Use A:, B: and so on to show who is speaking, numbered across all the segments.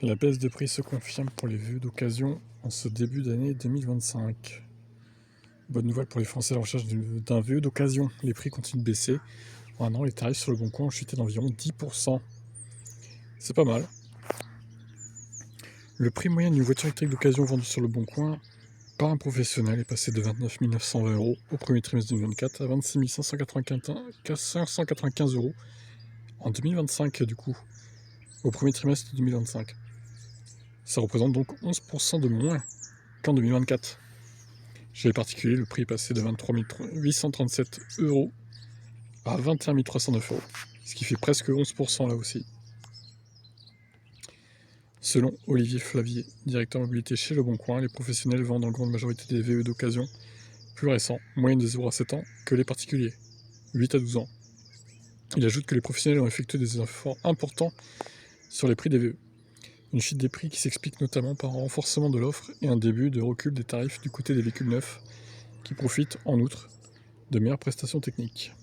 A: La baisse de prix se confirme pour les VE d'occasion en ce début d'année 2025. Bonne nouvelle pour les Français à la recherche d'un VE d'occasion. Les prix continuent de baisser. En un an, les tarifs sur le Bon Coin ont chuté d'environ 10%. C'est pas mal. Le prix moyen d'une voiture électrique d'occasion vendue sur le Bon Coin par un professionnel est passé de 29 920 € au premier trimestre 2024 à 26 595 € en 2025 du coup, au premier trimestre 2025. Ça représente donc 11% de moins qu'en 2024. Chez les particuliers, le prix est passé de 23 837 € à 21 309 €, ce qui fait presque 11% là aussi. Selon Olivier Flavier, directeur mobilité chez Le Bon Coin, les professionnels vendent en grande majorité des VE d'occasion plus récents, moyenne de 0 à 7 ans, que les particuliers, 8 à 12 ans. Il ajoute que les professionnels ont effectué des efforts importants sur les prix des VE. Une chute des prix qui s'explique notamment par un renforcement de l'offre et un début de recul des tarifs du côté des véhicules neufs, qui profitent, en outre, de meilleures prestations techniques.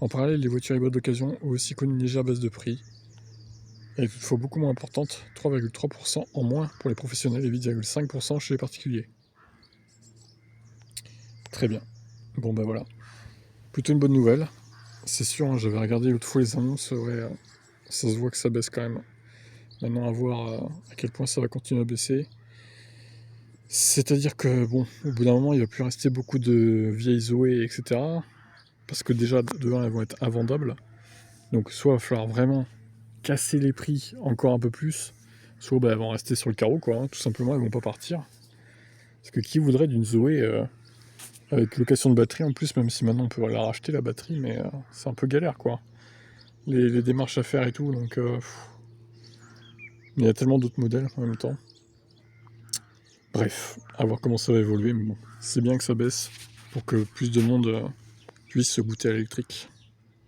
A: En parallèle, les voitures hybrides d'occasion ont aussi connu une légère baisse de prix. Elle est toutefois beaucoup moins importante, 3,3% en moins pour les professionnels et 8,5% chez les particuliers. Très bien. Bon ben voilà. Plutôt une bonne nouvelle. C'est sûr, hein, j'avais regardé l'autre fois les annonces, ouais, ça se voit que ça baisse quand même. Maintenant, à voir à quel point ça va continuer à baisser. C'est-à-dire que, bon, au bout d'un moment, il va plus rester beaucoup de vieilles Zoé, etc. Parce que déjà, de 1, elles vont être invendables. Donc, soit il va falloir vraiment casser les prix encore un peu plus, soit elles vont rester sur le carreau, quoi. Hein, tout simplement, elles vont pas partir. Parce que qui voudrait d'une Zoé avec location de batterie en plus, même si maintenant on peut la racheter la batterie, mais c'est un peu galère, quoi. Les démarches à faire et tout, donc il y a tellement d'autres modèles en même temps. Bref, à voir comment ça va évoluer, mais bon, c'est bien que ça baisse pour que plus de monde puisse se goûter à l'électrique.